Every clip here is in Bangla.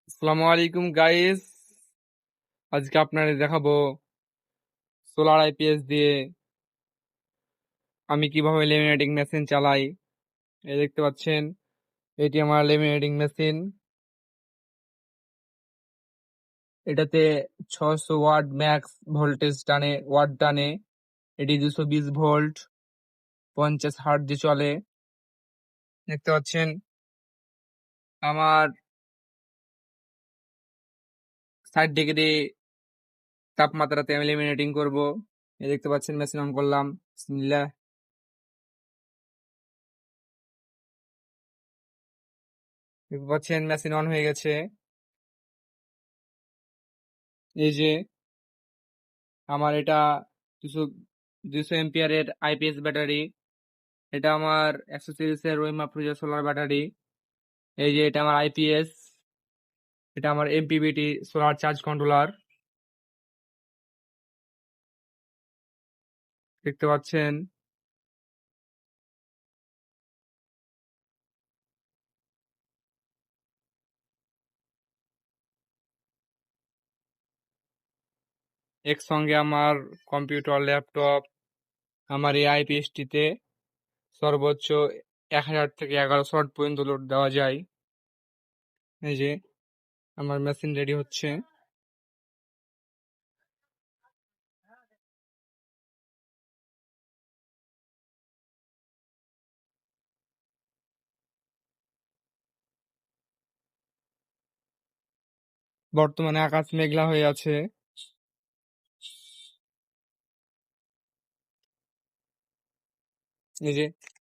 আসসালামু আলাইকুম গাইস। আজকে আপনাদের দেখাবো সোলার আইপিএস দিয়ে আমি কিভাবে লেমিনেটিং মেশিন চালাই। এই দেখতে পাচ্ছেন, এটি আমার লেমিনেটিং মেশিন। এটাতে 600 ওয়াট ম্যাক্স ভোল্টেজ টানে, ওয়াট টানে। এটি 220 ভোল্ট 50 হার্টজ দিয়ে চলে। দেখতে পাচ্ছেন আমার 60 ডিগ্রি তাপমাত্রাতে আমি লেমিনেটিং করব। এই দেখতে পাচ্ছেন, মেশিন অন করলাম। বিসমিল্লাহ। দেখতে পাচ্ছেন মেশিন অন হয়ে গেছে। এই যে আমার এটা 200 200 এম্পিয়ারের আইপিএস ব্যাটারি। এটা আমার 130 এর রোহিমা ফ্রুজা সোলার ব্যাটারি। এই যে এটা আমার আইপিএস, এটা আমার এমপিবিটি সোলার চার্জ কন্ট্রোলার। দেখতে পাচ্ছেন একসঙ্গে আমার কম্পিউটার, ল্যাপটপ, আমার এই আইপিএসটিতে সর্বোচ্চ 1000 থেকে 1100 ওয়াট পর্যন্ত লোড দেওয়া যায়। এই যে আমার মেশিন রেডি হচ্ছে। বর্তমানে আকাশ মেঘলা হয়ে আছে। এই যে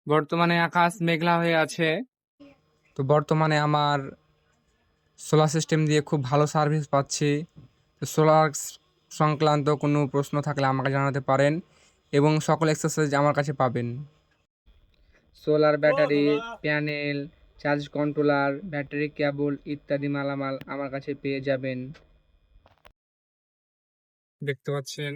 বর্তমানে আকাশ মেঘলা হয়ে আছে। তো বর্তমানে আমার সোলার সিস্টেম দিয়ে খুব ভালো সার্ভিস পাচ্ছি। সোলার সংক্রান্ত কোনো প্রশ্ন থাকলে আমাকে জানাতে পারেন এবং সকল এক্সারসাইজ আমার কাছে পাবেন। Solar battery, panel, charge controller, battery কেবল ইত্যাদি মালামাল আমার কাছে পেয়ে যাবেন। দেখতে পাচ্ছেন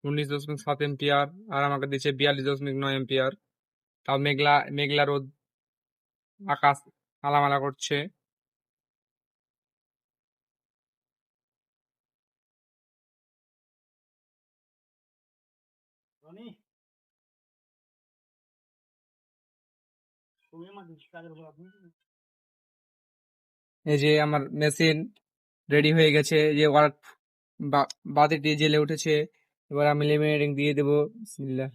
19.7 এম্পিয়ার, আর আমাকে দিচ্ছে 42.9 এম্পিয়ার। তাও মেঘলা মেঘলা রোদ, আকাশ মালামালা করছে। এই যে আমার মেশিন রেডি হয়ে গেছে, যে ওয়ার্ক বাতিটি জ্বেলে উঠেছে। এবার আমি লেমিনেটিং দিয়ে দেবো। বিসমিল্লাহ।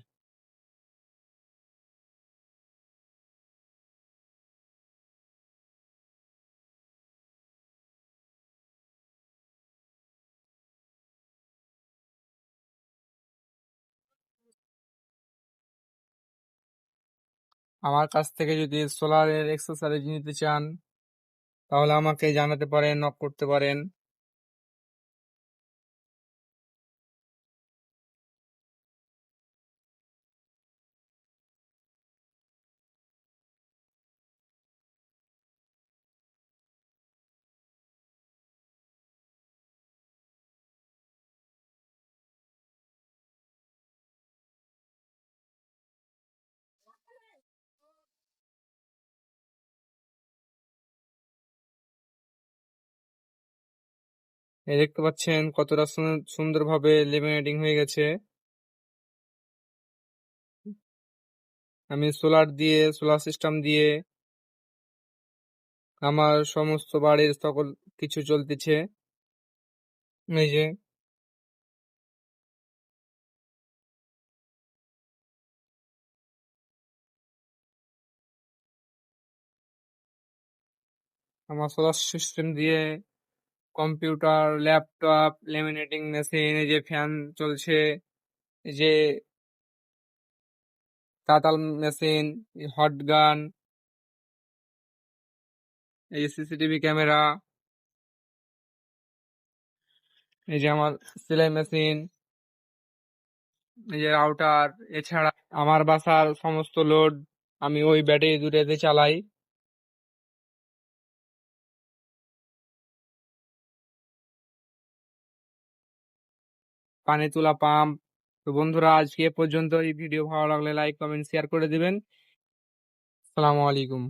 আমার কাছ থেকে যদি সোলারের এক্সারসাইজ নিতে চান তাহলে আমাকে জানাতে পারেন, নক করতে পারেন। এই দেখতে পাচ্ছেন কতটা সুন্দরভাবে লেমিনেটিং হয়ে গেছে। আমি সোলার সিস্টেম দিয়ে আমার সমস্ত বাড়ির সকল কিছু চলতেছে। এই যে আমার সোলার সিস্টেম দিয়ে কম্পিউটার, ল্যাপটপ, লেমিনেটিং মেশিন, এই যে ফ্যান চলছে, এই যে তাতাল মেশিন, হট গান, এই যে সিসিটিভি ক্যামেরা, এই যে আমার সেলাই মেশিন, এই যে রাউটার। এছাড়া আমার বাসার সমস্ত লোড আমি ওই ব্যাটারি দুটাতে চালাই। পানি তোলা পাম্প। তো বন্ধুরা, আজকে এ পর্যন্ত। এই ভিডিও ভালো লাগলে লাইক, কমেন্ট, শেয়ার করে দিবেন। আসসালামু আলাইকুম।